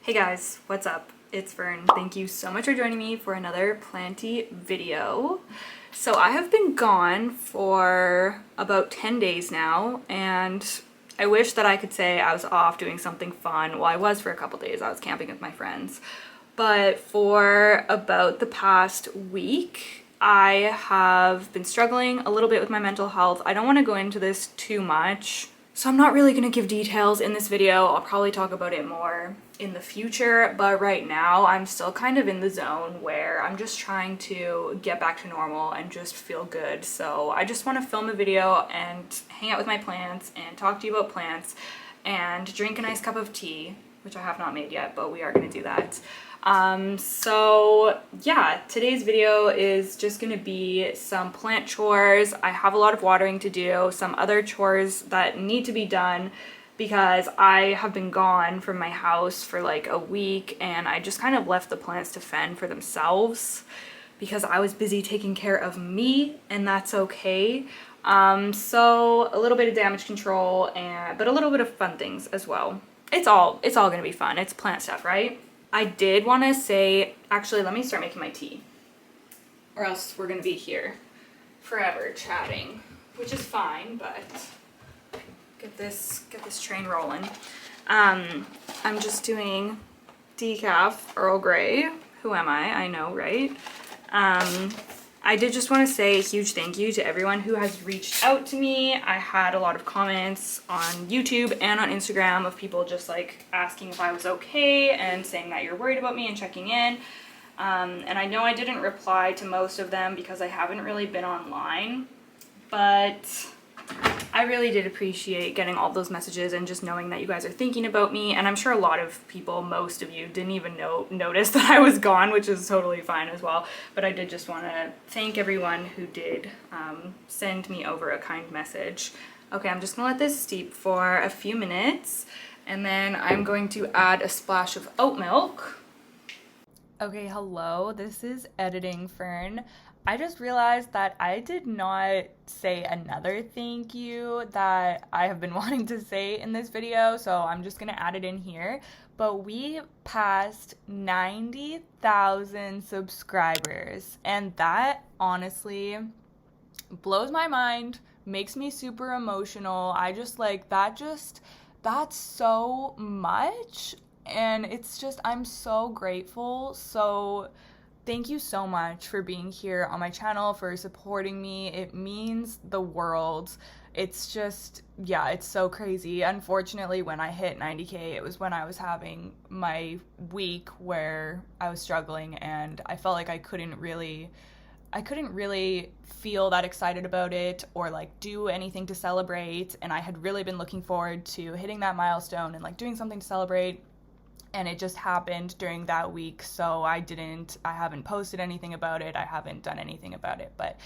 Hey guys, what's up? It's Fern. Thank you so much for joining me for another Planty video. So I have been gone for about 10 days now, and I wish that I could say I was off doing something fun. Well, I was for a couple days. I was camping with my friends. But for about the past week, I have been struggling a little bit with my mental health. I don't want to go into this too much, so I'm not really going to give details in this video. I'll probably talk about it more in the future, but right now I'm still kind of in the zone where I'm just trying to get back to normal and just feel good. So I just want to film a video and hang out with my plants and talk to you about plants and drink a nice cup of tea, which I have not made yet, but we are going to do that. So yeah, today's video is just gonna be some plant chores. I have a lot of watering to do, some other chores that need to be done because I have been gone from my house for like a week and I just kind of left the plants to fend for themselves because I was busy taking care of me, and that's okay. So a little bit of damage control but a little bit of fun things as well. It's all gonna be fun. It's plant stuff, right? I did want to say, actually, let me start making my tea, or else we're going to be here forever chatting, which is fine, but get this train rolling. I'm just doing decaf Earl Grey. Who am I? I know, right? I did just want to say a huge thank you to everyone who has reached out to me. I had a lot of comments on YouTube and on Instagram of people just like asking if I was okay and saying that you're worried about me and checking in. And I know I didn't reply to most of them because I haven't really been online, but I really did appreciate getting all those messages and just knowing that you guys are thinking about me. And I'm sure a lot of people, most of you, didn't even notice that I was gone, which is totally fine as well. But I did just want to thank everyone who did send me over a kind message. Okay, I'm just gonna let this steep for a few minutes, and then I'm going to add a splash of oat milk. Okay, hello, this is Editing Fern. I just realized that I did not say another thank you that I have been wanting to say in this video, so I'm just gonna add it in here. But we passed 90,000 subscribers, and that honestly blows my mind, makes me super emotional. I just like that's so much, and it's just, I'm so grateful. So thank you so much for being here on my channel, for supporting me. It means the world. It's just, yeah, it's so crazy. Unfortunately, when I hit 90K, it was when I was having my week where I was struggling and I felt like I couldn't really feel that excited about it or like do anything to celebrate. And I had really been looking forward to hitting that milestone and like doing something to celebrate. And it just happened during that week, so I haven't posted anything about it, I haven't done anything about it, but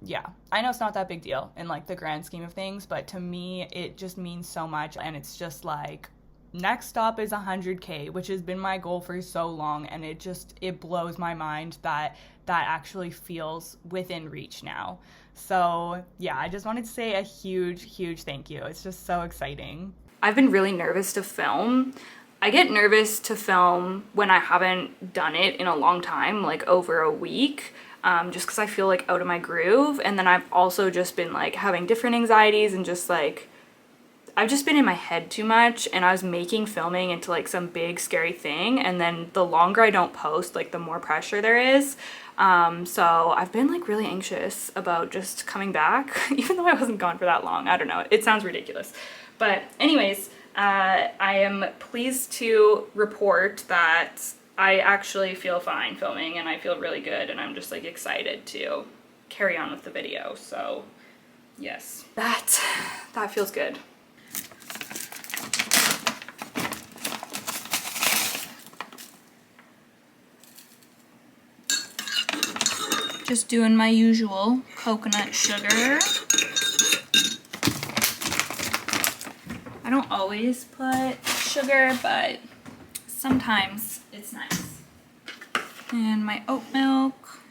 yeah, I know it's not that big deal in like the grand scheme of things, but to me, it just means so much, and it's just like, next stop is 100K, which has been my goal for so long, and it blows my mind that that actually feels within reach now. So yeah, I just wanted to say a huge thank you. It's just so exciting. I've been really nervous to film. I get nervous to film when I haven't done it in a long time, like over a week, just because I feel like out of my groove. And then I've also just been like having different anxieties and just like, I've just been in my head too much, and I was making filming into like some big scary thing. And then the longer I don't post, like the more pressure there is. So I've been like really anxious about just coming back, even though I wasn't gone for that long. I don't know, it sounds ridiculous. But anyways, I am pleased to report that I actually feel fine filming, and I feel really good, and I'm just like excited to carry on with the video. So yes, that feels good. Just doing my usual coconut sugar. I don't always put sugar, but sometimes it's nice. And my oat milk.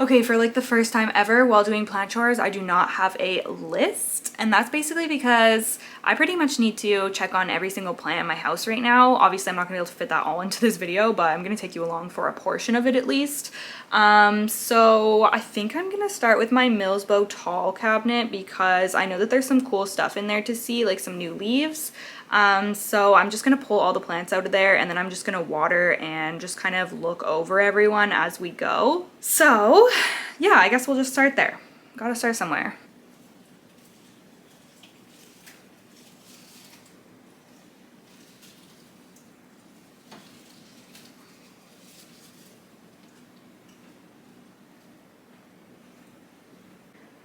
Okay, for like the first time ever while doing plant chores, I do not have a list. And that's basically because I pretty much need to check on every single plant in my house right now. Obviously, I'm not gonna be able to fit that all into this video, but I'm gonna take you along for a portion of it at least. So I think I'm gonna start with my Millsbow tall cabinet because I know that there's some cool stuff in there to see, like some new leaves. So I'm just gonna pull all the plants out of there and then I'm just gonna water and just kind of look over everyone as we go. So yeah, I guess we'll just start there. Gotta start somewhere.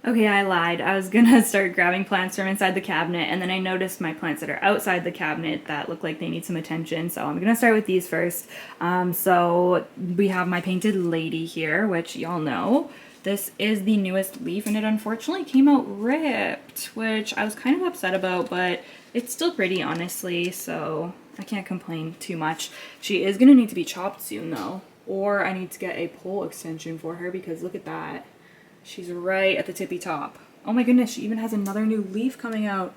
Okay, I lied. I was gonna start grabbing plants from inside the cabinet, and then I noticed my plants that are outside the cabinet that look like they need some attention, so I'm gonna start with these first. So we have my painted lady here, which y'all know. This is the newest leaf, and it unfortunately came out ripped, which I was kind of upset about, but it's still pretty, honestly, so I can't complain too much. She is gonna need to be chopped soon, though, or I need to get a pole extension for her, because look at that. She's right at the tippy top. Oh my goodness, she even has another new leaf coming out.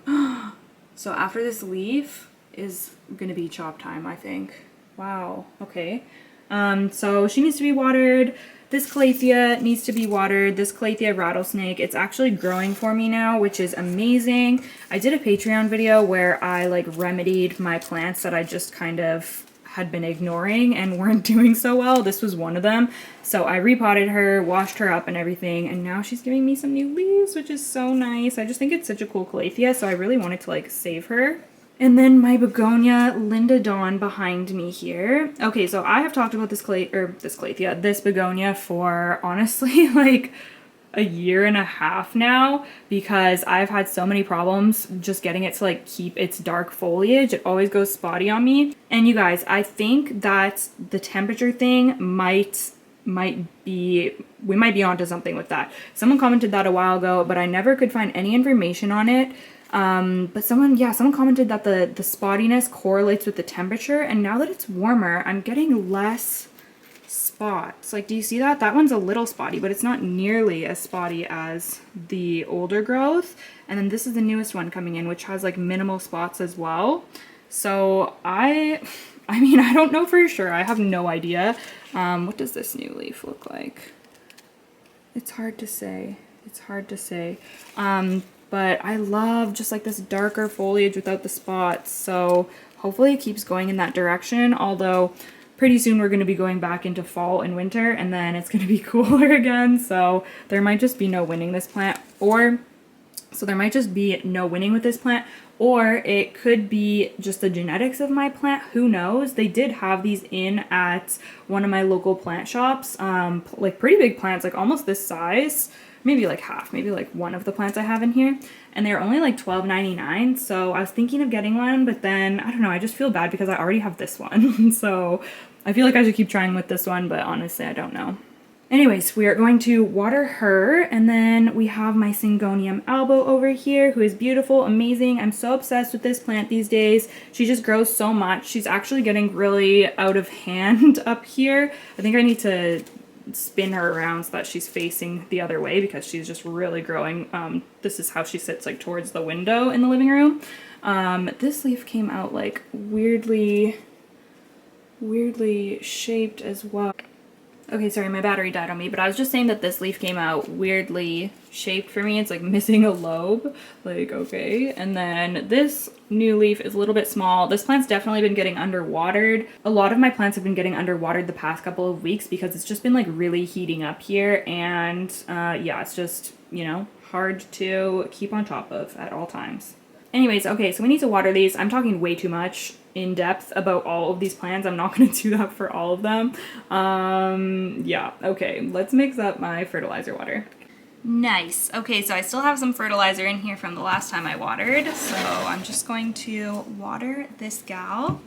So after this leaf is gonna be chop time, I think. Wow, okay. So she needs to be watered. This calathea needs to be watered. This calathea rattlesnake, it's actually growing for me now, which is amazing. I did a Patreon video where I like remedied my plants that I just kind of had been ignoring and weren't doing so well. This was one of them. So I repotted her, washed her up and everything, and now she's giving me some new leaves, which is so nice. I just think it's such a cool calathea, so I really wanted to like save her. And then my begonia Linda Dawn behind me here. Okay, so I have talked about this begonia for honestly like a year and a half now because I've had so many problems just getting it to like keep its dark foliage. It always goes spotty on me. And you guys, I think that the temperature thing might be, we might be onto something with that. Someone commented that a while ago, but I never could find any information on it. But someone commented that the spottiness correlates with the temperature, and now that it's warmer, I'm getting less spots. Like, do you see that? That one's a little spotty, but it's not nearly as spotty as the older growth. And then this is the newest one coming in, which has like minimal spots as well. So I mean, I don't know for sure. I have no idea. What does this new leaf look like? It's hard to say. It's hard to say. But I love just like this darker foliage without the spots. So hopefully it keeps going in that direction. Although pretty soon we're going to be going back into fall and winter, and then it's going to be cooler again. So there might just be no winning this plant, or there might just be no winning with this plant, or it could be just the genetics of my plant. Who knows? They did have these in at one of my local plant shops, like pretty big plants, like almost this size. Maybe like half, maybe like one of the plants I have in here, and they're only like $12.99. So I was thinking of getting one, but then I don't know, I just feel bad because I already have this one. So I feel like I should keep trying with this one, but honestly I don't know. Anyways, we are going to water her, and then we have my Syngonium albo over here, who is beautiful, amazing. I'm so obsessed with this plant these days. She just grows so much. She's actually getting really out of hand up here. I think I need to spin her around so that she's facing the other way because she's just really growing. This is how she sits, like towards the window in the living room. This leaf came out like weirdly shaped as well. Okay, sorry, my battery died on me, but I was just saying that this leaf came out weirdly shaped for me. It's like missing a lobe, like, okay. And then this new leaf is a little bit small. This plant's definitely been getting underwatered. A lot of my plants have been getting underwatered the past couple of weeks because it's just been like really heating up here, and yeah, it's just, you know, hard to keep on top of at all times. Anyways, okay, so we need to water these. I'm talking way too much in depth about all of these plants. I'm not going to do that for all of them. Yeah, okay, let's mix up my fertilizer water. Nice. Okay, so I still have some fertilizer in here from the last time I watered, so I'm just going to water this gal,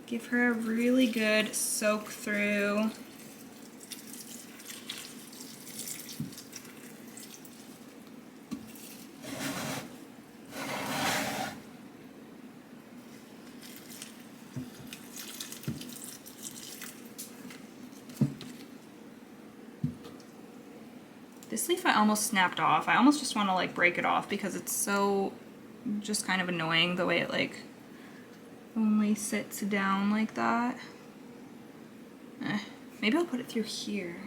give her a really good soak through. This leaf I almost snapped off. I almost just want to like break it off because it's so just kind of annoying the way it like only sits down like that. Maybe I'll put it through here.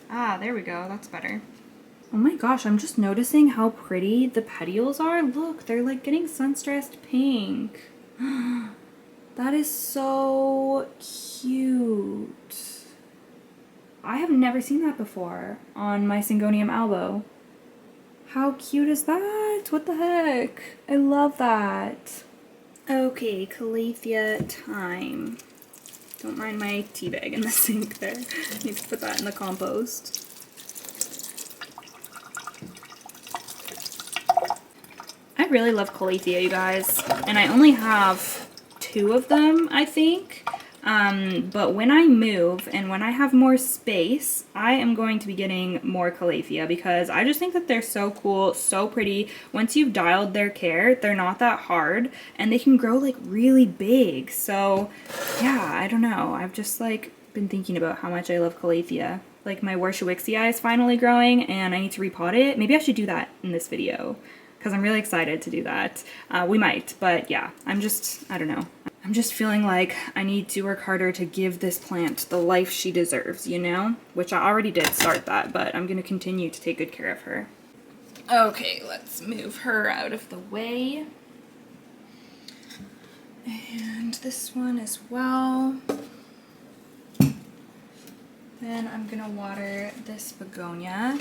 Ah, there we go, that's better. Oh my gosh, I'm just noticing how pretty the petioles are. Look, they're like getting sun-stressed pink. That is so cute. I have never seen that before on my Syngonium albo. How cute is that? What the heck? I love that. Okay, Calathea time. Don't mind my tea bag in the sink there. I need to put that in the compost. I really love Calathea, you guys, and I only have 2 of them, I think. But when I move and when I have more space, I am going to be getting more Calathea because I just think that they're so cool, so pretty. Once you've dialed their care, they're not that hard and they can grow like really big. So yeah, I don't know. I've just like been thinking about how much I love Calathea. Like my Warshawixii is finally growing and I need to repot it. Maybe I should do that in this video because I'm really excited to do that. We might, but yeah, I don't know. I'm just feeling like I need to work harder to give this plant the life she deserves, you know? Which I already did start that, but I'm gonna continue to take good care of her. Okay, let's move her out of the way. And this one as well. Then I'm gonna water this begonia.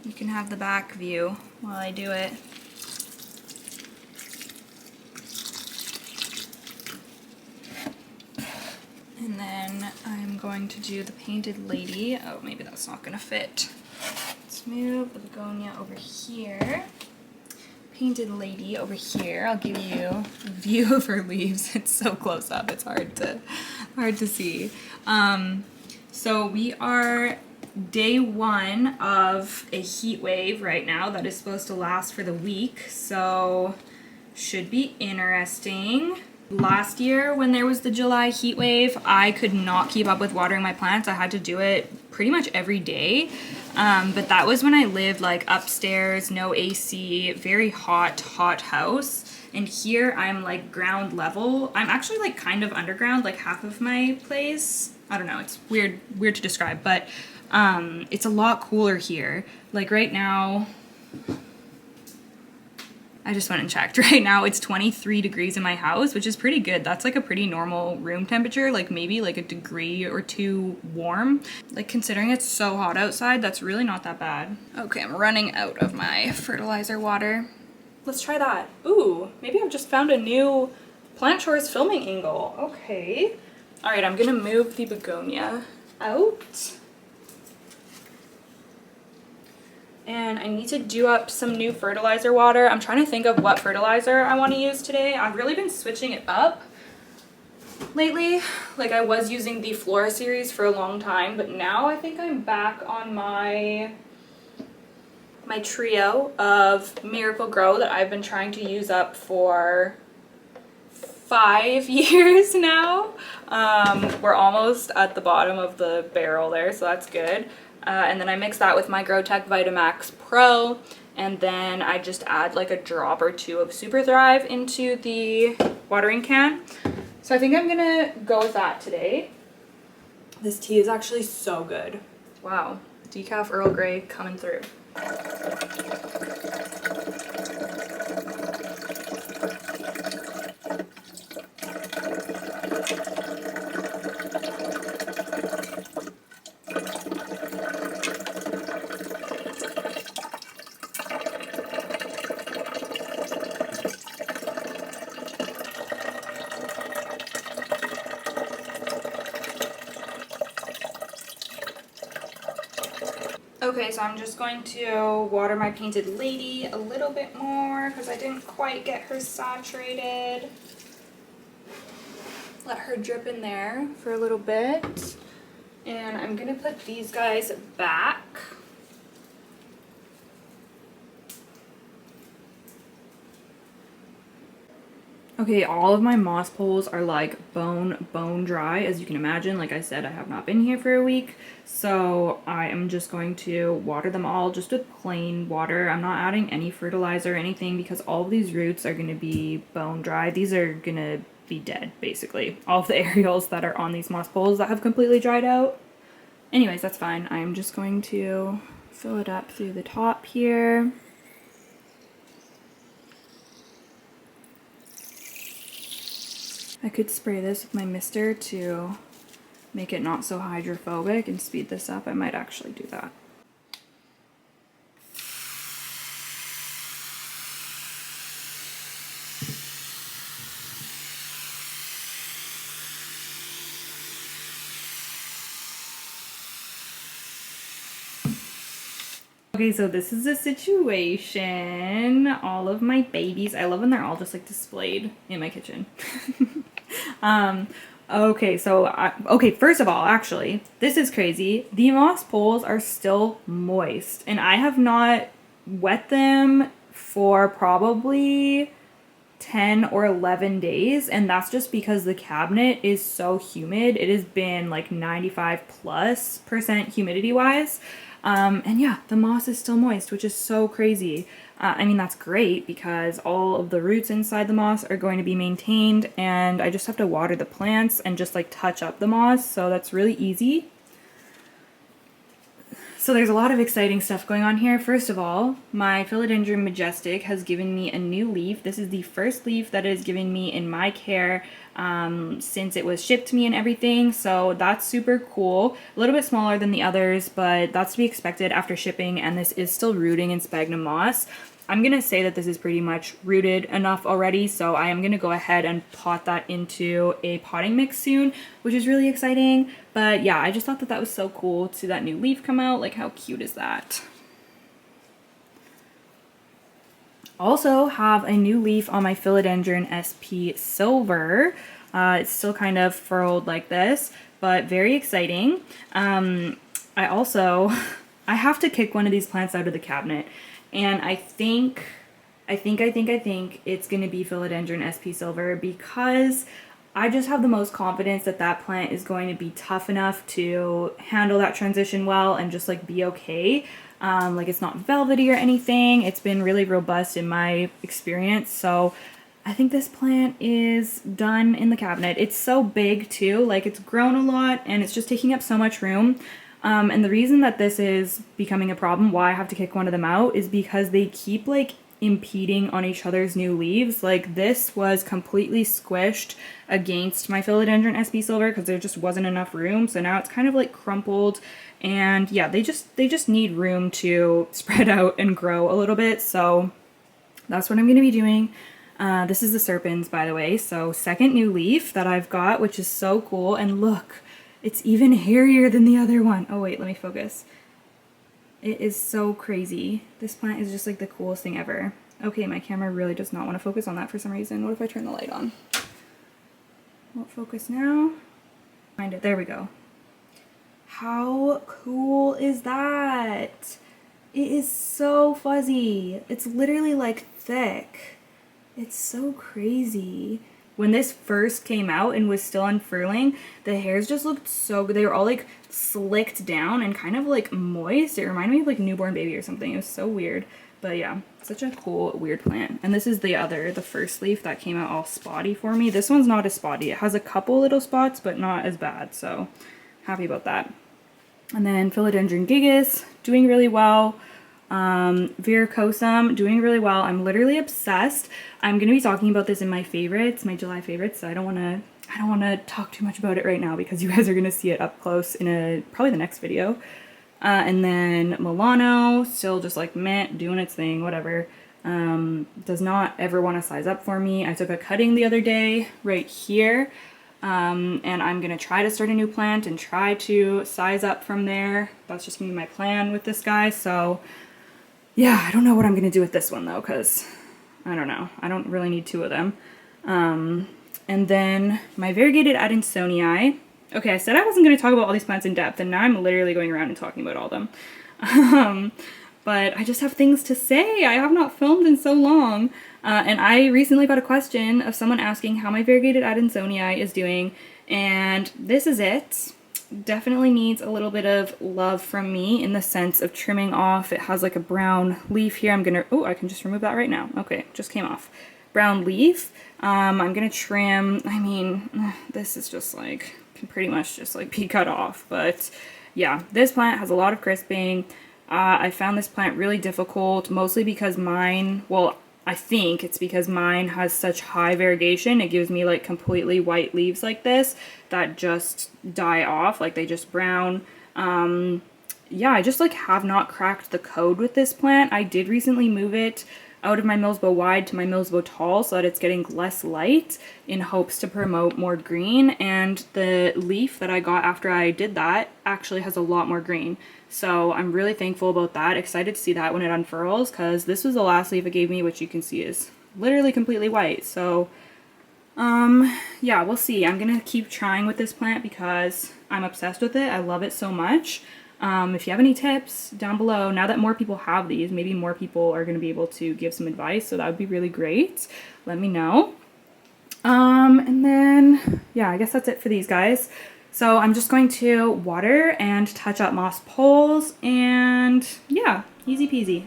You can have the back view while I do it. And then I'm going to do the painted lady. Oh, maybe that's not gonna fit. Let's move the begonia over here. Painted lady over here. I'll give you a view of her leaves. It's so close up, it's hard to see. So we are day 1 of a heat wave right now that is supposed to last for the week. So should be interesting. Last year when there was the July heat wave, I could not keep up with watering my plants. I had to do it pretty much every day. But that was when I lived like upstairs, no AC, very hot house. And here I'm like ground level. I'm actually like kind of underground, like half of my place. I don't know, it's weird to describe, but it's a lot cooler here. Like right now, I just went and checked. Right now it's 23 degrees in my house, which is pretty good. That's like a pretty normal room temperature, like maybe like a degree or 2 warm. Like considering it's so hot outside, that's really not that bad. Okay, I'm running out of my fertilizer water. Let's try that. Ooh, maybe I've just found a new Plant Chores filming angle. Okay. All right, I'm gonna move the begonia out. And I need to do up some new fertilizer water. I'm trying to think of what fertilizer I want to use today. I've really been switching it up lately. Like I was using the Flora series for a long time, but now I think I'm back on my trio of Miracle Grow that I've been trying to use up for 5 years now. We're almost at the bottom of the barrel there, so that's good. And then I mix that with my GrowTech Vitamax Pro, and then I just add like a drop or 2 of Super Thrive into the watering can. So I think I'm gonna go with that today. This tea is actually so good. Wow, decaf Earl Grey coming through. Okay, so I'm just going to water my painted lady a little bit more because I didn't quite get her saturated. Let her drip in there for a little bit. And I'm gonna put these guys back. Okay, all of my moss poles are like bone dry, as you can imagine. Like I said, I have not been here for a week, so I am just going to water them all just with plain water. I'm not adding any fertilizer or anything because all of these roots are going to be bone dry. These are going to be dead, basically. All of the aerials that are on these moss poles that have completely dried out. Anyways, that's fine. I'm just going to fill it up through the top here. I could spray this with my mister to make it not so hydrophobic and speed this up. I might actually do that. Okay, so this is the situation. All of my babies, I love when they're all just like displayed in my kitchen. Okay, so, okay, first of all, actually, this is crazy. The moss poles are still moist, and I have not wet them for probably 10 or 11 days, and that's just because the cabinet is so humid. It has been like 95+% humidity wise. And yeah, the moss is still moist, which is so crazy. I mean, that's great because all of the roots inside the moss are going to be maintained, and I just have to water the plants and just like touch up the moss, so that's really easy. So there's a lot of exciting stuff going on here. First of all, my philodendron majestic has given me a new leaf. This is the first leaf that is given me in my care since it was shipped to me and everything, so that's super cool. A little bit smaller than the others, but that's to be expected after shipping, and this is still rooting in sphagnum moss. I'm gonna say that this is pretty much rooted enough already, so I am gonna go ahead and pot that into a potting mix soon, which is really exciting. But yeah, I just thought that that was so cool to see that new leaf come out. Like, how cute is that? Also have a new leaf on my philodendron SP Silver. It's still kind of furrowed like this, but very exciting. I have to kick one of these plants out of the cabinet, and I think it's gonna be philodendron SP Silver because I just have the most confidence that that plant is going to be tough enough to handle that transition well and just like be okay. Like, it's not velvety or anything. It's been really robust in my experience, so I think this plant is done in the cabinet. It's so big too, like it's grown a lot and it's just taking up so much room. And the reason that this is becoming a problem, why I have to kick one of them out, is because they keep like impeding on each other's new leaves. Like, this was completely squished against my philodendron SP Silver because there just wasn't enough room, so now it's kind of like crumpled, and yeah, they just need room to spread out and grow a little bit, so that's what I'm going to be doing. This is the Serpens, by the way, so second new leaf that I've got, which is so cool, and look, it's even hairier than the other one. Oh wait, let me focus. It is so crazy. This plant is just like the coolest thing ever. Okay, my camera really does not want to focus on that for some reason. What if I turn the light on? Won't focus now. Find it. There we go. How cool is that? It is so fuzzy. It's literally like thick. It's so crazy. When this first came out and was still unfurling, the hairs just looked so good. They were all like slicked down and kind of like moist. It reminded me of like newborn baby or something. It was so weird. But yeah, such a cool, weird plant. And this is the first leaf that came out all spotty for me. This one's not as spotty. It has a couple little spots, but not as bad. So happy about that. And then philodendron gigas, doing really well. Varicosum, doing really well. I'm literally obsessed. I'm going to be talking about this in my favorites, my July favorites, so I don't want to talk too much about it right now because you guys are going to see it up close in probably the next video. And then Milano, still just like meh, doing its thing, whatever. Does not ever want to size up for me. I took a cutting the other day right here. And I'm going to try to start a new plant and try to size up from there. That's just going to be my plan with this guy, so yeah, I don't know what I'm going to do with this one, though, because I don't know. I don't really need two of them. And then my variegated adansonii. Okay, I said I wasn't going to talk about all these plants in depth, and now I'm literally going around and talking about all of them. but I just have things to say. I have not filmed in so long. And I recently got a question of someone asking how my variegated adansonii is doing, and this is it. Definitely needs a little bit of love from me in the sense of trimming off. It has like a brown leaf here. I'm gonna, oh, I can just remove that right now. Okay, just came off. Brown leaf. I'm gonna trim, I mean, this is just like, can pretty much just like be cut off, but yeah, this plant has a lot of crisping. I found this plant really difficult, mostly because mine, well, I think it's because mine has such high variegation. It gives me like completely white leaves like this that just die off, like they just brown. Yeah, I just like have not cracked the code with this plant. I did recently move it out of my Millsbow wide to my Millsbow tall so that it's getting less light in hopes to promote more green, and the leaf that I got after I did that actually has a lot more green. So I'm really thankful about that, excited to see that when it unfurls, because this was the last leaf it gave me, which you can see is literally completely white. So yeah, we'll see. I'm gonna keep trying with this plant because I'm obsessed with it. I love it so much. If you have any tips down below, now that more people have these, maybe more people are going to be able to give some advice, so that would be really great. Let me know. And then, yeah, I guess that's it for these guys. So I'm just going to water and touch up moss poles, and yeah, easy peasy.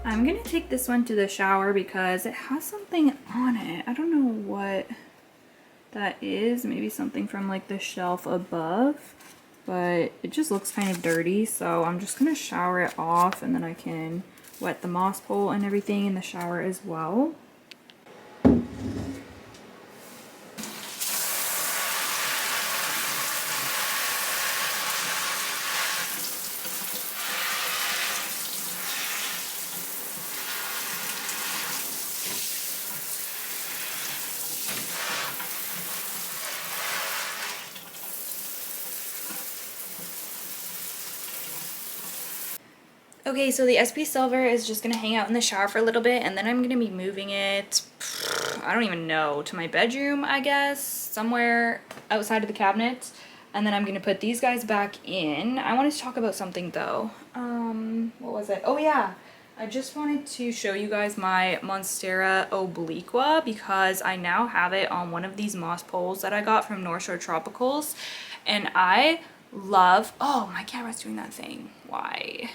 I'm gonna take this one to the shower because it has something on it. I don't know what that is. Maybe something from like the shelf above, but it just looks kind of dirty. So I'm just gonna shower it off, and then I can wet the moss pole and everything in the shower as well. Okay, so the SP Silver is just going to hang out in the shower for a little bit, and then I'm going to be moving it, I don't even know, to my bedroom, I guess, somewhere outside of the cabinet. And then I'm going to put these guys back in. I wanted to talk about something though. What was it? Oh yeah, I just wanted to show you guys my Monstera obliqua because I now have it on one of these moss poles that I got from North Shore Tropicals. And I love, oh, my camera's doing that thing. Why?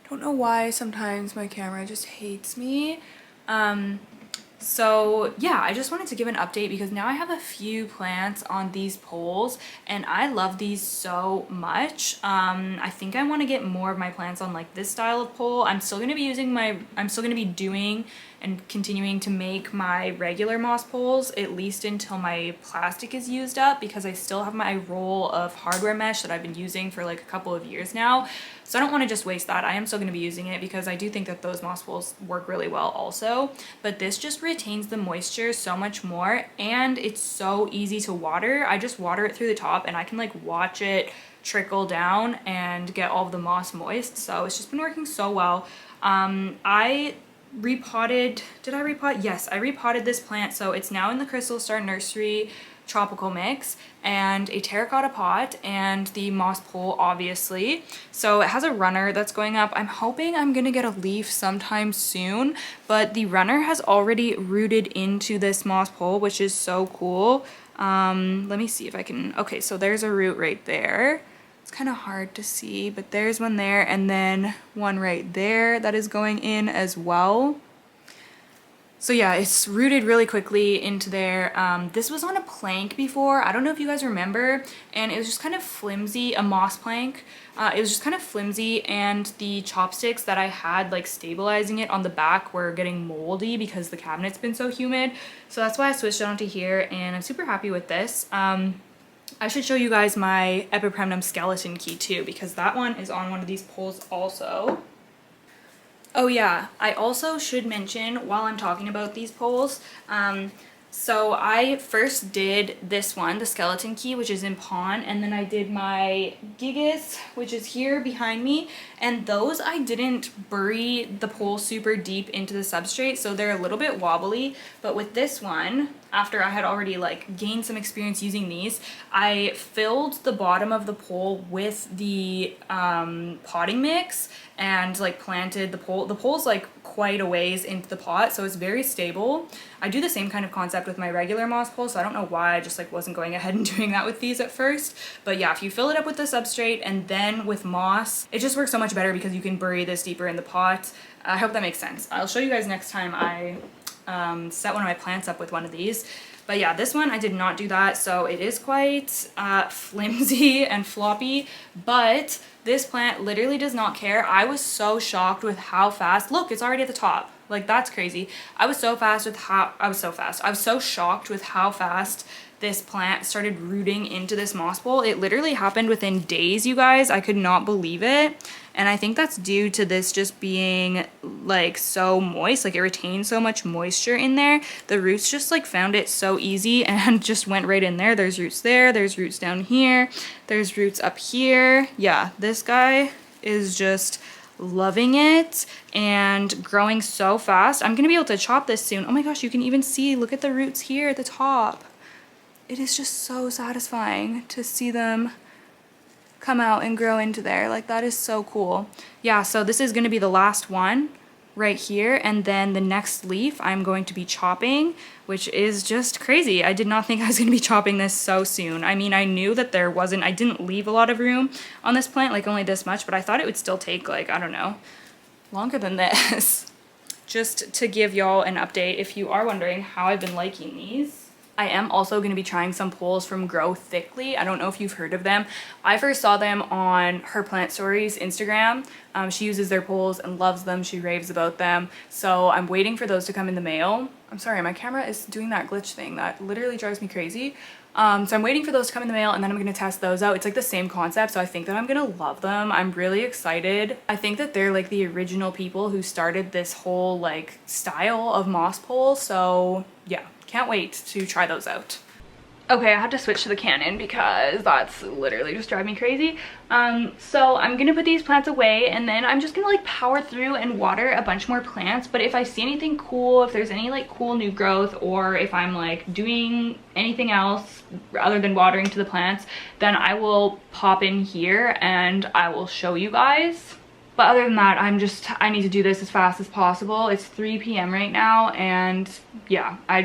Don't know why sometimes my camera just hates me. So yeah, I just wanted to give an update because now I have a few plants on these poles and I love these so much. I think I want to get more of my plants on like this style of pole. I'm still going to be doing and continuing to make my regular moss poles at least until my plastic is used up, because I still have my roll of hardware mesh that I've been using for like a couple of years now. So I don't want to just waste that. I am still going to be using it because I do think that those moss poles work really well also. But this just retains the moisture so much more, and it's so easy to water. I just water it through the top and I can like watch it trickle down and get all of the moss moist. So it's just been working so well. I repotted, did I repot? Yes, I repotted this plant. So it's now in the Crystal Star Nursery tropical mix and a terracotta pot and the moss pole, obviously. So it has a runner that's going up. I'm hoping I'm gonna get a leaf sometime soon, but the runner has already rooted into this moss pole, which is so cool. Let me see if I can, okay, so there's a root right there. It's kind of hard to see, but there's one there and then one right there that is going in as well. So yeah, it's rooted really quickly into there. This was on a plank before. I don't know if you guys remember, and it was just kind of flimsy, a moss plank. It was just kind of flimsy, and the chopsticks that I had like stabilizing it on the back were getting moldy because the cabinet's been so humid. So that's why I switched it onto here, and I'm super happy with this. I should show you guys my Epipremnum skeleton key too, because that one is on one of these poles also. Oh yeah, I also should mention while I'm talking about these poles, so I first did this one, the skeleton key, which is in pawn, and then I did my gigas, which is here behind me, and those I didn't bury the pole super deep into the substrate, so they're a little bit wobbly. But with this one, after I had already like gained some experience using these, I filled the bottom of the pole with the potting mix and like planted the pole. The pole's like quite a ways into the pot, so it's very stable. I do the same kind of concept with my regular moss pole, so I don't know why I just like wasn't going ahead and doing that with these at first. But yeah, if you fill it up with the substrate and then with moss, it just works so much better because you can bury this deeper in the pot. I hope that makes sense. I'll show you guys next time I set one of my plants up with one of these. But yeah, this one I did not do that, so it is quite flimsy and floppy, but this plant literally does not care. I was so shocked with how fast, look, it's already at the top. Like, that's crazy. I was so shocked with how fast this plant started rooting into this moss pole. It literally happened within days, you guys. I could not believe it. And I think that's due to this just being like so moist, like it retains so much moisture in there. The roots just like found it so easy and just went right in there. There's roots there, there's roots down here, there's roots up here. Yeah, this guy is just loving it and growing so fast. I'm gonna be able to chop this soon. Oh my gosh, you can even see, look at the roots here at the top. It is just so satisfying to see them come out and grow into there. Like, that is so cool. Yeah, so this is going to be the last one right here, and then the next leaf I'm going to be chopping, which is just crazy. I did not think I was going to be chopping this so soon. I mean, I knew that I didn't leave a lot of room on this plant, like only this much, but I thought it would still take like, I don't know, longer than this. Just to give y'all an update, if you are wondering how I've been liking these, I am also going to be trying some poles from Grow Thickly. I don't know if you've heard of them. I first saw them on her Plant Stories Instagram. She uses their poles and loves them. She raves about them. So I'm waiting for those to come in the mail. I'm sorry, my camera is doing that glitch thing that literally drives me crazy. So I'm waiting for those to come in the mail, and then I'm going to test those out. It's like the same concept, so I think that I'm going to love them. I'm really excited. I think that they're like the original people who started this whole like style of moss pole. So yeah, can't wait to try those out. Okay, I had to switch to the Canon because that's literally just driving me crazy. So I'm gonna put these plants away, and then I'm just gonna like power through and water a bunch more plants. But if I see anything cool, if there's any like cool new growth, or if I'm like doing anything else other than watering to the plants, then I will pop in here and I will show you guys. But other than that, I need to do this as fast as possible. It's 3 p.m. right now, and yeah, I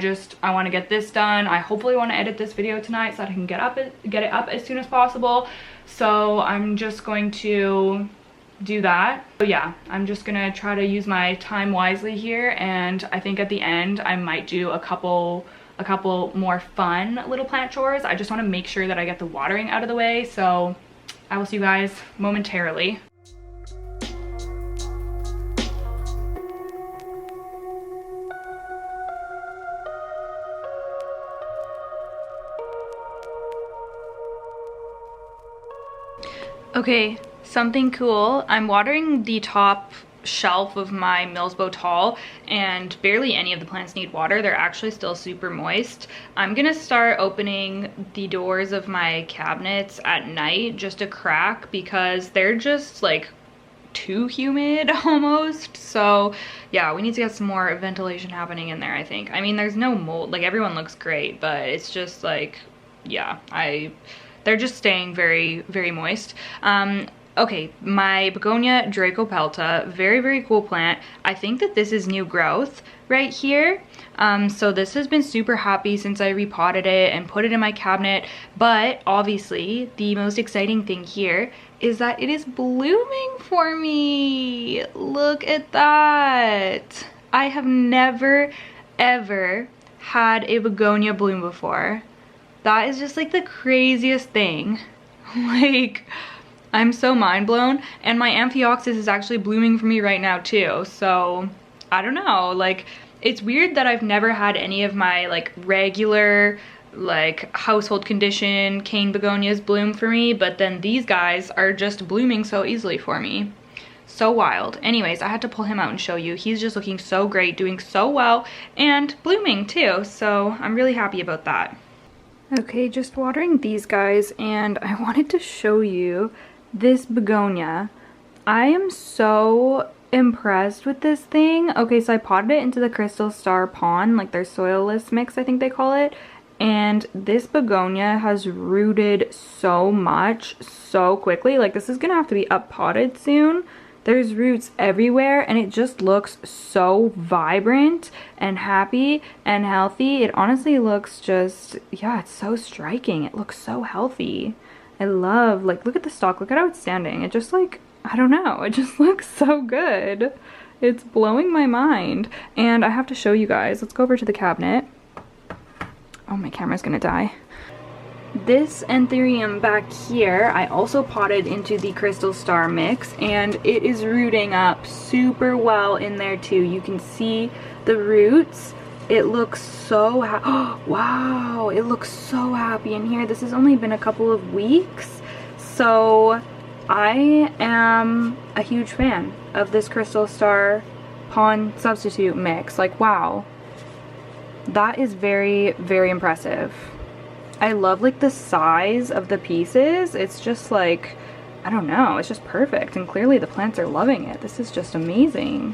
want to get this done. I hopefully want to edit this video tonight so that I can get it up as soon as possible. So I'm just going to do that. So yeah, I'm just gonna try to use my time wisely here, and I think at the end I might do a couple more fun little plant chores. I just want to make sure that I get the watering out of the way, so I will see you guys momentarily. Okay, something cool. I'm watering the top shelf of my Millsbow tall, and barely any of the plants need water. They're actually still super moist. I'm gonna start opening the doors of my cabinets at night just a crack, because they're just like too humid almost. So yeah, we need to get some more ventilation happening in there, I think. I mean, there's no mold, like everyone looks great, but it's just like, yeah, they're just staying very, very moist. Okay, my begonia dracopelta, very, very cool plant. I think that this is new growth right here. So this has been super happy since I repotted it and put it in my cabinet. But obviously, the most exciting thing here is that it is blooming for me. Look at that. I have never, ever had a begonia bloom before. That is just like the craziest thing. Like, I'm so mind blown. And my Amphioxus is actually blooming for me right now too. So I don't know, like, it's weird that I've never had any of my like regular like household condition cane begonias bloom for me, but then these guys are just blooming so easily for me. So wild. Anyways, I had to pull him out and show you. He's just looking so great, doing so well, and blooming too. So I'm really happy about that. Okay, just watering these guys, and I wanted to show you this begonia. I am so impressed with this thing. Okay, so I potted it into the Crystal Star Pond, like their soilless mix, I think they call it. And this begonia has rooted so much so quickly. Like, this is gonna have to be up potted soon. There's roots everywhere, and it just looks so vibrant and happy and healthy. It honestly looks just, yeah, it's so striking. It looks so healthy. I love, like, look at the stalk. Look at how it's standing. It just, like, I don't know. It just looks so good. It's blowing my mind. And I have to show you guys. Let's go over to the cabinet. Oh, my camera's gonna die. This anthurium back here, I also potted into the Crystal Star mix, and it is rooting up super well in there too. You can see the roots. It looks so wow, it looks so happy in here. This has only been a couple of weeks, so I am a huge fan of this Crystal Star Pond substitute mix. Like, wow, that is very, very impressive. I love like the size of the pieces. It's just like, I don't know, it's just perfect, and clearly the plants are loving it. This is just amazing.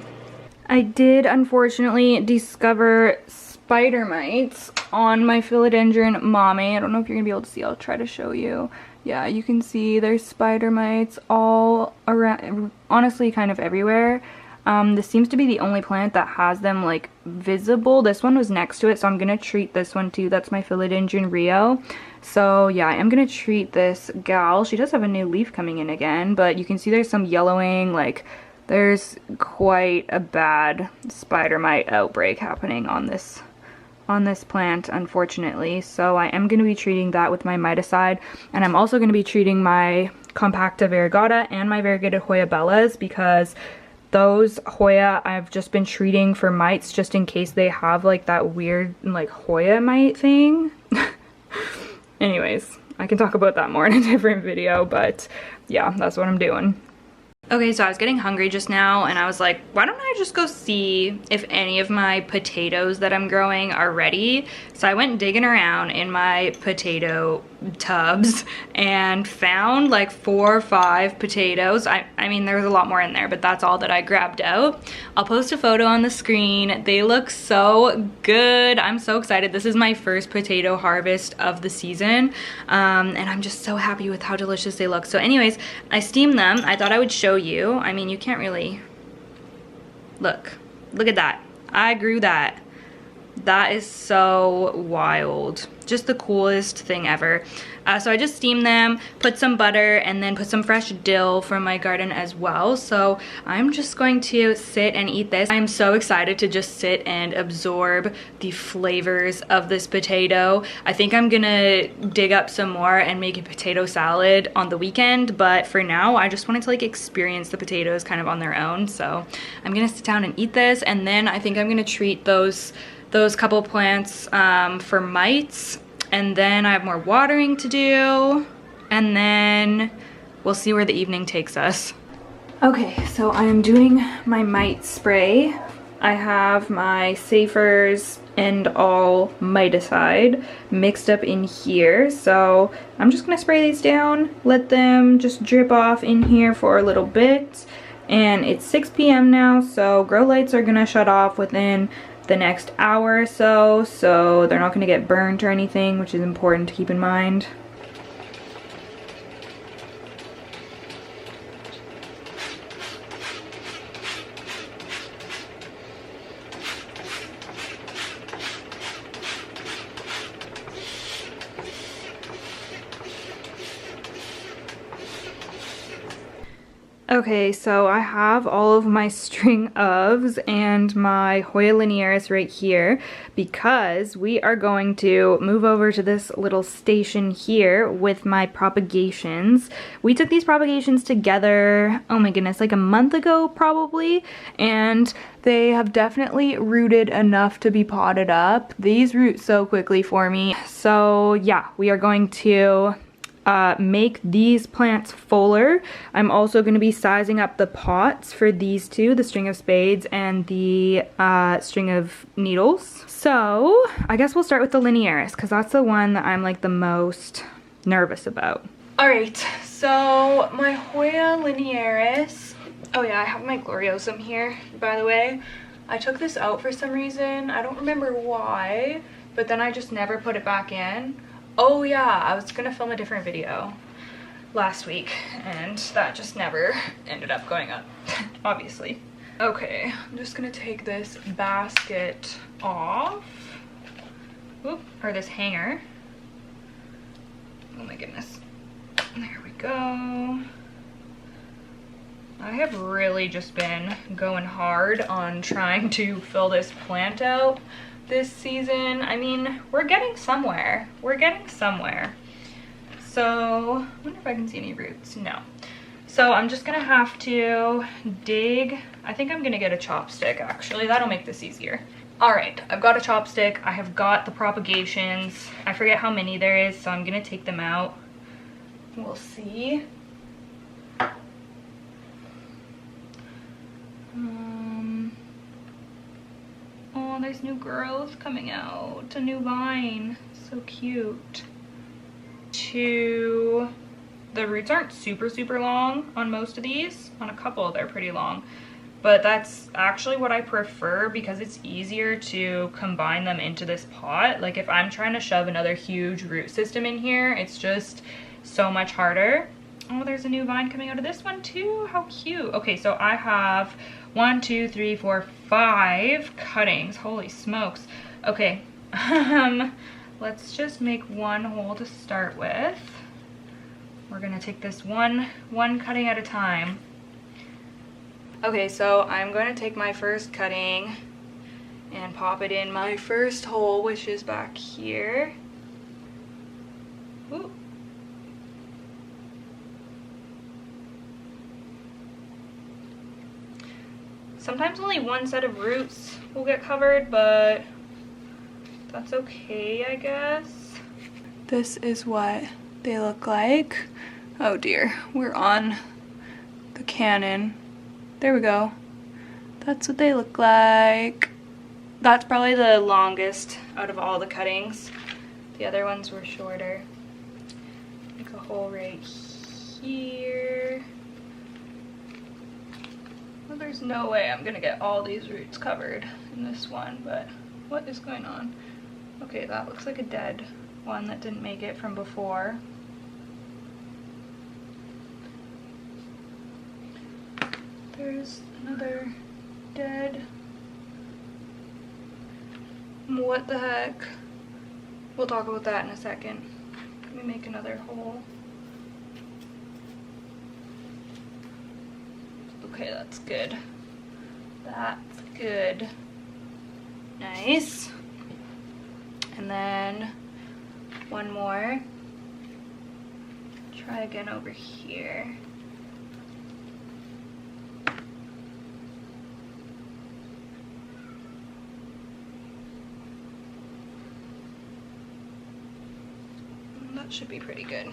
I did unfortunately discover spider mites on my philodendron mommy. I don't know if you're gonna be able to see. I'll try to show you. Yeah, you can see there's spider mites all around, honestly kind of everywhere. This seems to be the only plant that has them like visible. This one was next to it, so I'm gonna treat this one too. That's my philodendron Rio. So yeah, I'm gonna treat this gal. She does have a new leaf coming in again, but you can see there's some yellowing. Like, there's quite a bad spider mite outbreak happening on this plant, unfortunately. So I am gonna be treating that with my miticide, and I'm also gonna be treating my compacta variegata and my variegated Hoya bellas, because those Hoya I've just been treating for mites just in case they have like that weird like Hoya mite thing. Anyways, I can talk about that more in a different video, but yeah, that's what I'm doing. Okay, so I was getting hungry just now, and I was like, why don't I just go see if any of my potatoes that I'm growing are ready? So I went digging around in my potato tubs and found like 4 or 5 potatoes. I mean, there was a lot more in there, but that's all that I grabbed out. I'll post a photo on the screen. They look so good. I'm so excited. This is my first potato harvest of the season, and I'm just so happy with how delicious they look. So anyways, I steamed them. I thought I would show you. I mean, you can't really look at that. I grew that. That is so wild. Just the coolest thing ever. So I just steamed them, put some butter, and then put some fresh dill from my garden as well. So I'm just going to sit and eat this. I'm so excited to just sit and absorb the flavors of this potato. I think I'm gonna dig up some more and make a potato salad on the weekend, but for now I just wanted to like experience the potatoes kind of on their own. So I'm gonna sit down and eat this, and then I think I'm gonna treat those couple plants for mites, and then I have more watering to do, and then we'll see where the evening takes us. Okay, so I am doing my mite spray. I have my Safers and all miticide mixed up in here, so I'm just gonna spray these down, let them just drip off in here for a little bit. And it's 6 p.m. now, so grow lights are gonna shut off within the next hour or so, so they're not gonna get burnt or anything, which is important to keep in mind. Okay, so I have all of my string ofs and my Hoya linearis right here because we are going to move over to this little station here with my propagations. We took these propagations together, oh my goodness, like a month ago probably, and they have definitely rooted enough to be potted up. These root so quickly for me. So yeah, we are going to make these plants fuller. I'm also going to be sizing up the pots for these two, the string of spades and the string of needles. So I guess we'll start with the linearis because that's the one that I'm like the most nervous about. Alright, so my Hoya linearis, oh yeah, I have my gloriosum here, by the way. I took this out for some reason. I don't remember why, but then I just never put it back in. Oh yeah, I was gonna film a different video last week and that just never ended up going up, obviously. Okay, I'm just gonna take this basket off. Oop, or this hanger. Oh my goodness. There we go. I have really just been going hard on trying to fill this plant out this season. I mean, we're getting somewhere. We're getting somewhere. So, I wonder if I can see any roots. No. So I'm just gonna have to dig. I think I'm gonna get a chopstick actually. That'll make this easier. All right, I've got a chopstick. I have got the propagations. I forget how many there is, so I'm gonna take them out. We'll see. Oh, there's new growth coming out. A new vine. So cute. The roots aren't super long on most of these. On a couple they're pretty long. But that's actually what I prefer because it's easier to combine them into this pot. Like if I'm trying to shove another huge root system in here, it's just so much harder. Oh, there's a new vine coming out of this one too. How cute. Okay, so I have 1, 2, 3, 4, 5 cuttings. Holy smokes. Okay, let's just make one hole to start with. We're gonna take this one cutting at a time. Okay, so I'm going to take my first cutting and pop it in my first hole, which is back here. Ooh. Sometimes only one set of roots will get covered, but that's okay, I guess. This is what they look like. Oh dear, we're on the Canon. There we go. That's what they look like. That's probably the longest out of all the cuttings. The other ones were shorter. Make a hole right here. Well, there's no way I'm gonna get all these roots covered in this one, but what is going on? Okay, that looks like a dead one that didn't make it from before. There's another dead What the heck? We'll talk about that in a second. Let me make another hole. Okay, that's good. That's good. Nice. And then one more. Try again over here. That should be pretty good.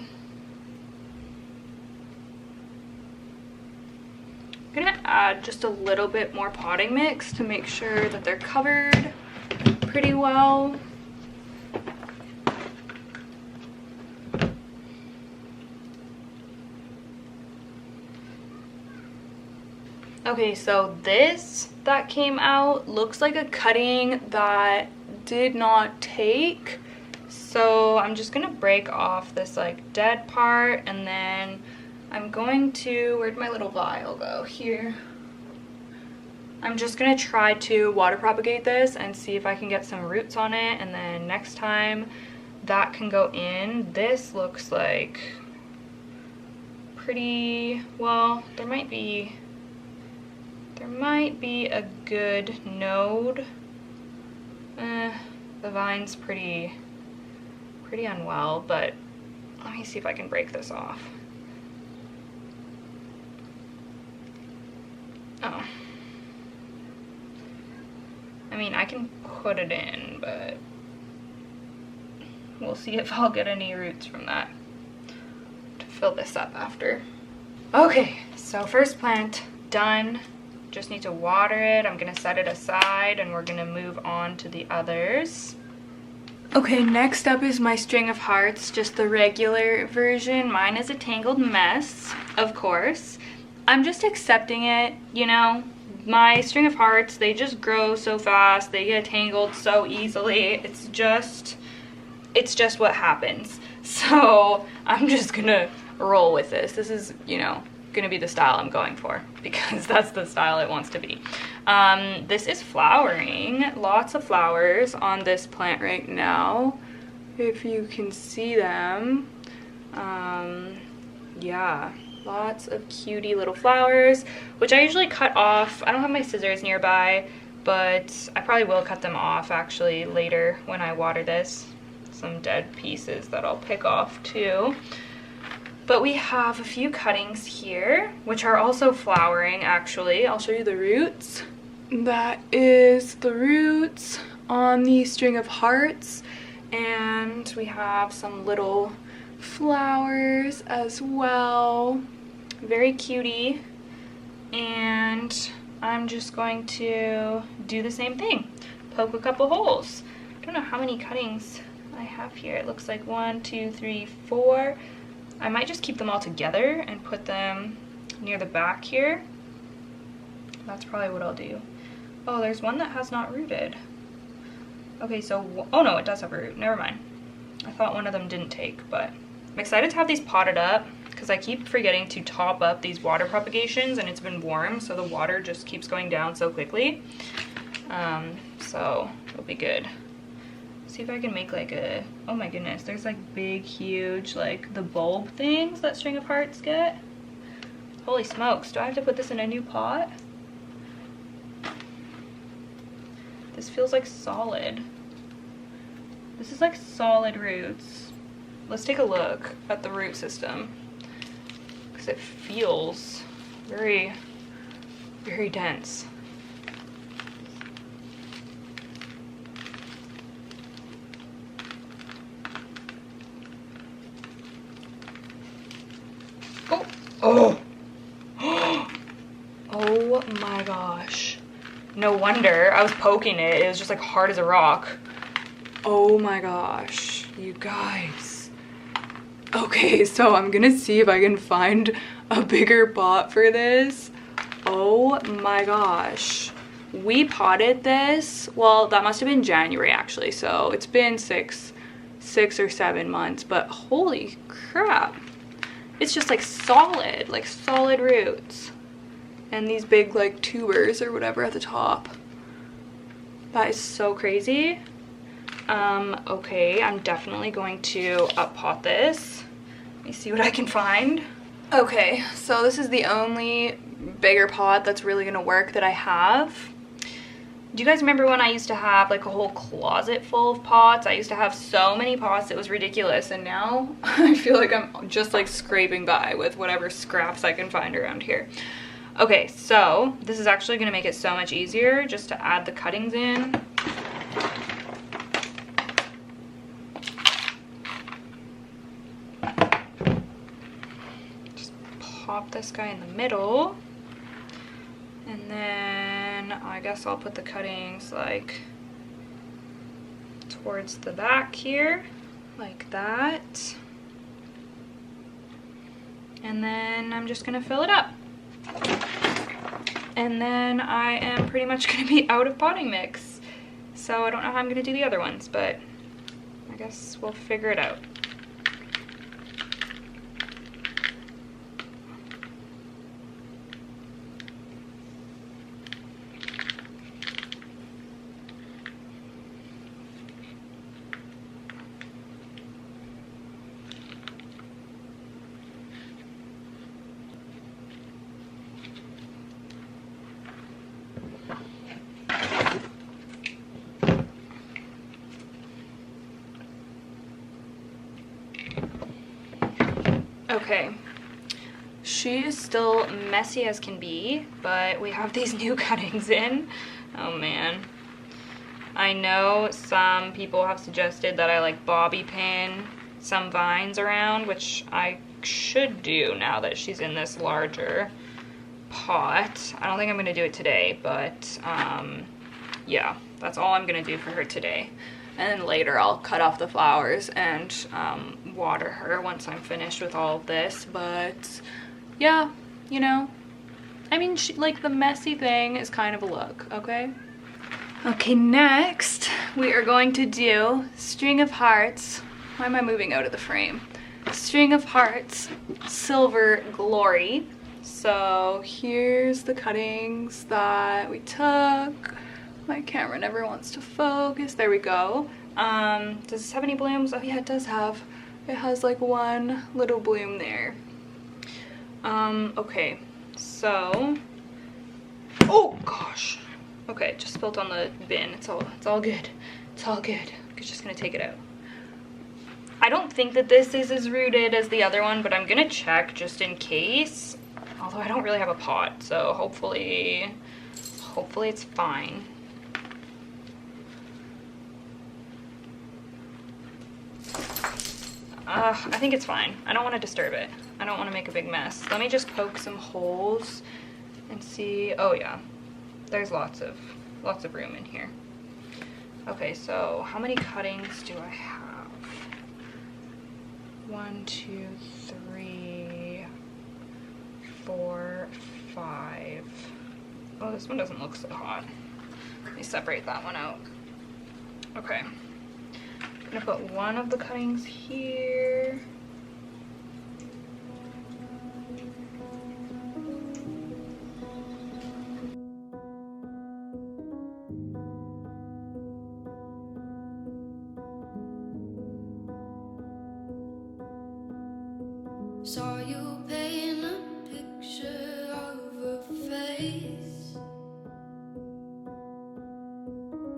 I'm gonna add just a little bit more potting mix to make sure that they're covered pretty well. Okay, so this that came out looks like a cutting that did not take. So I'm just gonna break off this like dead part, and then I'm going to, where'd my little vial go? Here. I'm just gonna try to water propagate this and see if I can get some roots on it, and then next time that can go in. This looks like pretty, well, there might be a good node. The vine's pretty unwell, but let me see if I can break this off. Oh. I mean, I can put it in, but we'll see if I'll get any roots from that to fill this up after. Okay, so first plant done. Just need to water it. I'm gonna set it aside and we're gonna move on to the others. Okay, next up is my string of hearts, just the regular version. Mine is a tangled mess, of course. I'm just accepting it, you know. My string of hearts, they just grow so fast, they get tangled so easily. It's just what happens. So I'm just gonna roll with this. This is, you know, gonna be the style I'm going for because that's the style it wants to be. This is flowering, lots of flowers on this plant right now, if you can see them. Yeah, lots of cutie little flowers, which I usually cut off. I don't have my scissors nearby, but I probably will cut them off actually later when I water this. Some dead pieces that I'll pick off too. But we have a few cuttings here, which are also flowering actually. I'll show you the roots. That is the roots on the string of hearts. And we have some little flowers as well. Very cutie. And I'm just going to do the same thing. Poke a couple holes. I don't know how many cuttings I have here. It looks like 1, 2, 3, 4. I might just keep them all together and put them near the back here. That's probably what I'll do. Oh, there's one that has not rooted. Okay, so, oh no, it does have a root. Never mind. I thought one of them didn't take, but I'm excited to have these potted up because I keep forgetting to top up these water propagations, and it's been warm, so the water just keeps going down so quickly. So it'll be good. See if I can make like a, oh my goodness, there's like big, huge, like the bulb things that string of hearts get. Holy smokes, do I have to put this in a new pot? This feels like solid. This is like solid roots. Let's take a look at the root system because it feels very, very dense. Oh! Oh my gosh. No wonder. I was poking it. It was just like hard as a rock. Oh my gosh. You guys. Okay, so I'm gonna see if I can find a bigger pot for this. Oh my gosh. We potted this. Well, that must have been January actually. So it's been six or 7 months, but holy crap. It's just like solid roots. And these big like tubers or whatever at the top. That is so crazy. Okay, I'm definitely going to up-pot this. Let me see what I can find. Okay, so this is the only bigger pot that's really gonna work that I have. Do you guys remember when I used to have like a whole closet full of pots? I used to have so many pots, it was ridiculous, and now I feel like I'm just like scraping by with whatever scraps I can find around here. Okay, so this is actually gonna make it so much easier just to add the cuttings in. Just pop this guy in the middle. And then I guess I'll put the cuttings like towards the back here, like that. And then I'm just gonna fill it up. And then I am pretty much gonna be out of potting mix. So I don't know how I'm gonna do the other ones, but I guess we'll figure it out. Okay, she is still messy as can be, but we have these new cuttings in. Oh man. I know some people have suggested that I like bobby pin some vines around, which I should do now that she's in this larger pot. I don't think I'm gonna do it today, but yeah, that's all I'm gonna do for her today. And then later I'll cut off the flowers and water her once I'm finished with all of this. But yeah, you know, I mean, like the messy thing is kind of a look, okay? Okay, next we are going to do String of Hearts. Why am I moving out of the frame? String of Hearts Silver Glory. So here's the cuttings that we took. My camera never wants to focus. There we go. Does this have any blooms? Oh yeah, it does have. It has like one little bloom there. Okay, so, oh gosh. Okay, just spilled on the bin. It's all good. It's all good. I'm just gonna take it out. I don't think that this is as rooted as the other one, but I'm gonna check just in case. Although I don't really have a pot, so hopefully it's fine. I think it's fine. I don't want to disturb it. I don't want to make a big mess. Let me just poke some holes and see. Oh yeah, there's lots of room in here. Okay, so how many cuttings do I have? 1, 2, 3, 4, 5. Oh, this one doesn't look so hot. Let me separate that one out. Okay. I'm gonna put one of the cuttings here. Saw you paint a picture of a face,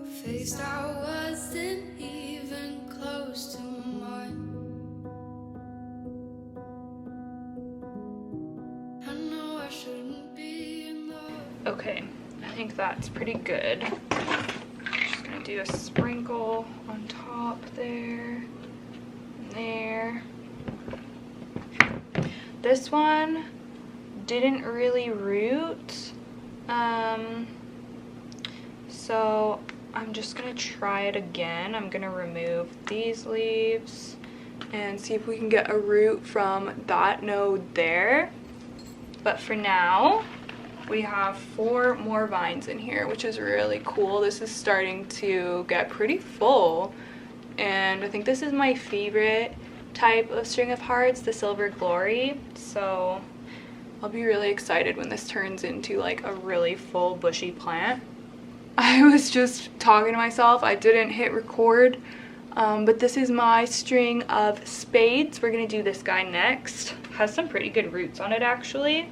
a face that wasn't even close to mine. I know I shouldn't be in love. Okay, I think that's pretty good. Just gonna do a sprinkle on top there and there. This one didn't really root, so I'm just gonna try it again. I'm gonna remove these leaves and see if we can get a root from that node there. But for now, we have 4 more vines in here, which is really cool. This is starting to get pretty full, and I think this is my favorite type of string of hearts, the Silver Glory. So I'll be really excited when this turns into like a really full bushy plant. I was just talking to myself. I didn't hit record. But this is my string of spades. We're gonna do this guy next. Has some pretty good roots on it actually.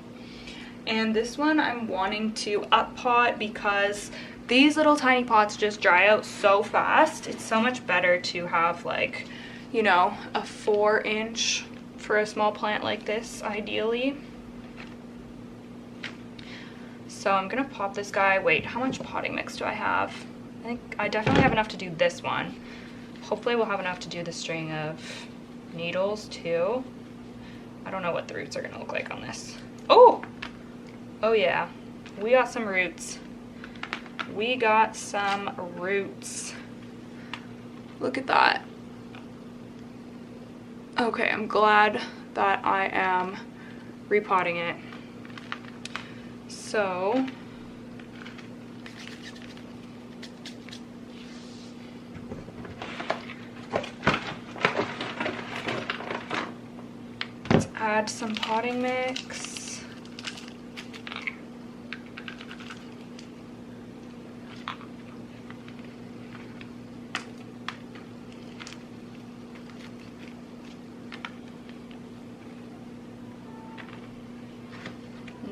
And this one I'm wanting to up pot because these little tiny pots just dry out so fast. It's so much better to have like, you know, a 4-inch for a small plant like this ideally. So I'm gonna pot this guy. Wait, how much potting mix do I have? I think I definitely have enough to do this one. Hopefully we'll have enough to do the string of needles too. I don't know what the roots are gonna look like on this. Oh! Oh yeah, we got some roots. We got some roots. Look at that. Okay, I'm glad that I am repotting it. So, let's add some potting mix.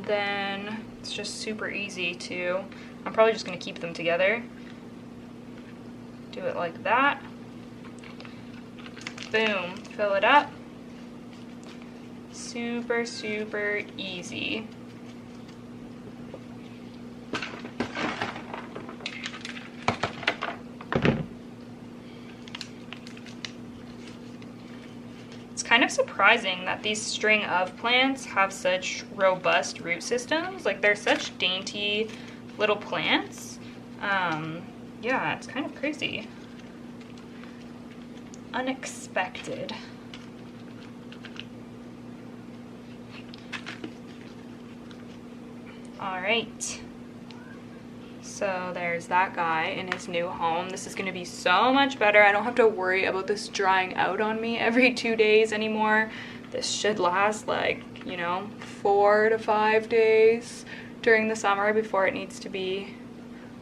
Then it's just super easy to, I'm probably just gonna keep them together. Do it like that. Boom, fill it up. Super, super easy. Kind of surprising that these string of plants have such robust root systems. Like they're such dainty little plants. Yeah, it's kind of crazy. Unexpected. All right. So there's that guy in his new home. This is gonna be so much better. I don't have to worry about this drying out on me every 2 days anymore. This should last like, you know, 4 to 5 days during the summer before it needs to be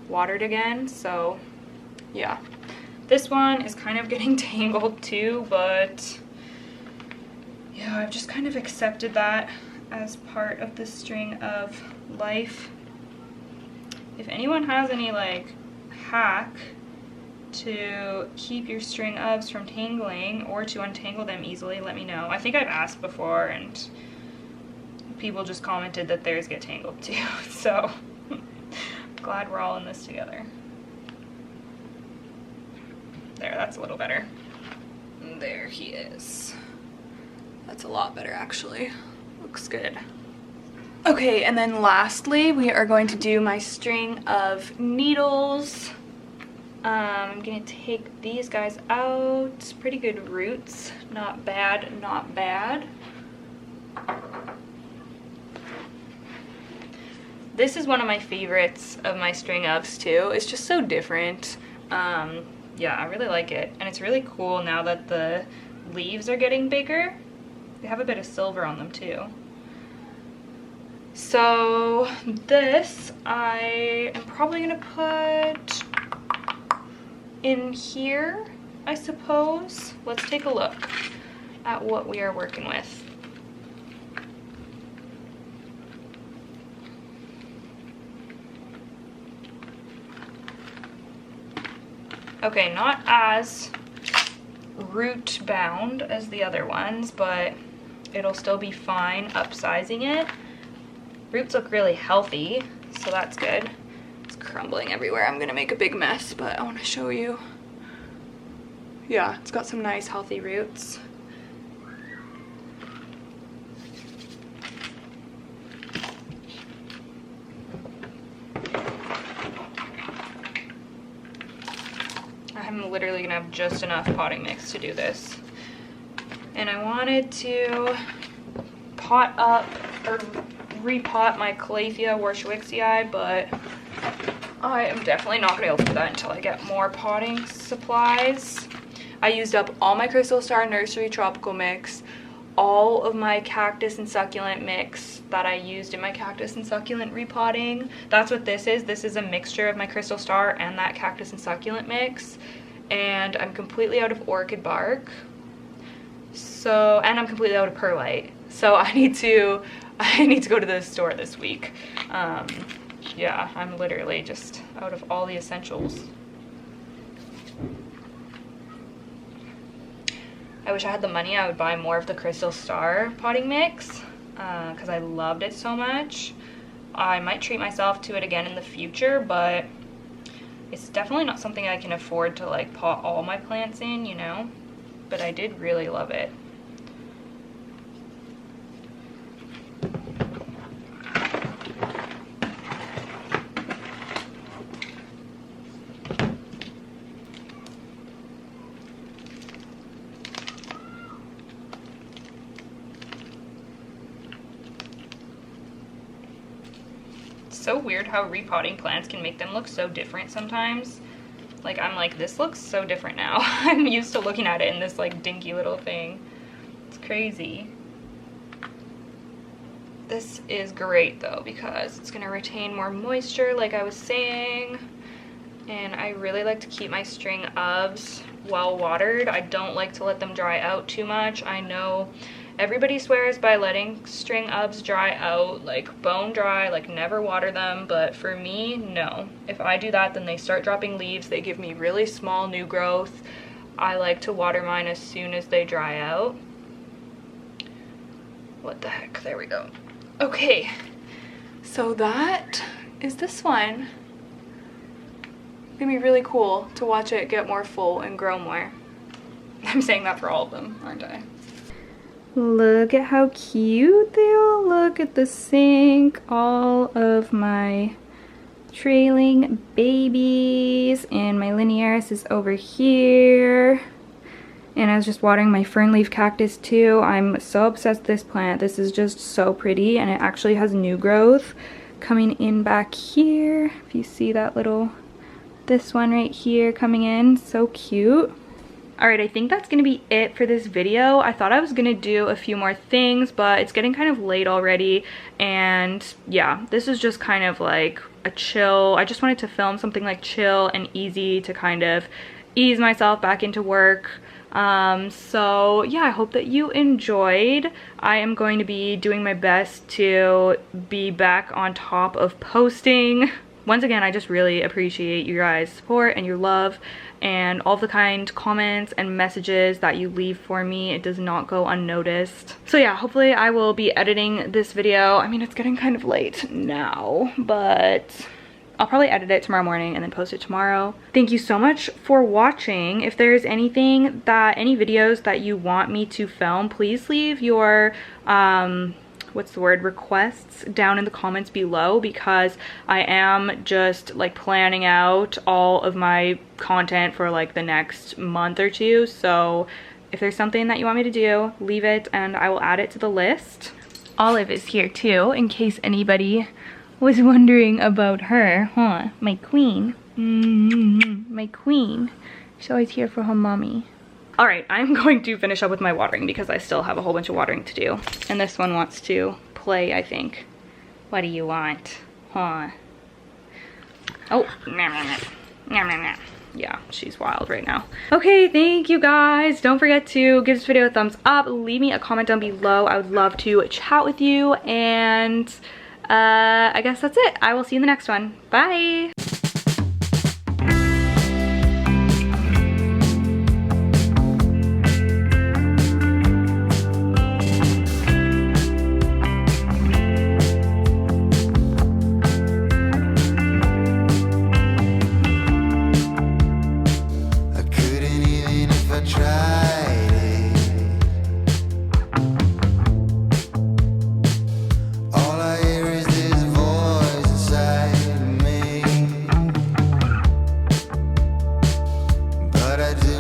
watered again. So yeah, this one is kind of getting tangled too, but yeah, I've just kind of accepted that as part of the string of life. If anyone has any like hack to keep your string ofs from tangling or to untangle them easily, let me know. I think I've asked before and people just commented that theirs get tangled too. So glad we're all in this together. There, that's a little better. There he is. That's a lot better actually. Looks good. Okay, and then lastly, we are going to do my string of needles. I'm gonna take these guys out. Pretty good roots. Not bad, not bad. This is one of my favorites of my string ofs too. It's just so different. Yeah, I really like it. And it's really cool now that the leaves are getting bigger. They have a bit of silver on them too. So this I am probably gonna put in here, I suppose. Let's take a look at what we are working with. Okay, not as root bound as the other ones, but it'll still be fine upsizing it. Roots look really healthy, so that's good. It's crumbling everywhere. I'm gonna make a big mess, but I want to show you. Yeah, it's got some nice healthy roots. I'm literally gonna have just enough potting mix to do this. And I wanted to pot up or repot my Calathea Warshwickii, but I am definitely not gonna be able to do that until I get more potting supplies. I used up all my Crystal Star Nursery Tropical Mix, all of my cactus and succulent mix that I used in my cactus and succulent repotting. That's what this is. This is a mixture of my crystal star and that cactus and succulent mix. And I'm completely out of orchid bark. So, and I'm completely out of perlite. So I need to go to the store this week. Yeah, I'm literally just out of all the essentials. I wish I had the money. I would buy more of the crystal star potting mix because I loved it so much. I might treat myself to it again in the future, but it's definitely not something I can afford to like pot all my plants in, you know? But I did really love it. So weird how repotting plants can make them look so different sometimes. Like, I'm like, this looks so different now. I'm used to looking at it in this like dinky little thing. It's crazy. This is great though because it's gonna retain more moisture like I was saying. And I really like to keep my string ofs well watered. I don't like to let them dry out too much. I know everybody swears by letting string ofs dry out, like bone dry, like never water them, but for me, no. If I do that, then they start dropping leaves. They give me really small new growth. I like to water mine as soon as they dry out. What the heck? There we go. Okay, so that is this one. It's gonna be really cool to watch it get more full and grow more. I'm saying that for all of them, aren't I? Look at how cute they all look at the sink. All of my trailing babies, and my linearis is over here. And I was just watering my fern leaf cactus too. I'm so obsessed with this plant. This is just so pretty, and it actually has new growth coming in back here. If you see that little, this one right here coming in, so cute. Alright, I think that's gonna be it for this video. I thought I was gonna do a few more things, but it's getting kind of late already, and yeah, this is just kind of like a chill. I just wanted to film something like chill and easy to kind of ease myself back into work. So yeah, I hope that you enjoyed. I am going to be doing my best to be back on top of posting. Once again, I just really appreciate you guys' support and your love and all the kind comments and messages that you leave for me. It does not go unnoticed. So yeah, hopefully I will be editing this video. I mean, it's getting kind of late now, but I'll probably edit it tomorrow morning and then post it tomorrow. Thank you so much for watching. If there's anything that, any videos that you want me to film, please leave your, requests down in the comments below, because I am just like planning out all of my content for like the next month or two. So if there's something that you want me to do, leave it and I will add it to the list. Olive is here too, in case anybody was wondering about her, huh? My queen. My queen. She's always here for her mommy. All right, I'm going to finish up with my watering because I still have a whole bunch of watering to do. And this one wants to play, I think. What do you want? Huh? Oh, yeah, she's wild right now. Okay, thank you guys. Don't forget to give this video a thumbs up. Leave me a comment down below. I would love to chat with you. And I guess that's it. I will see you in the next one. Bye. But I do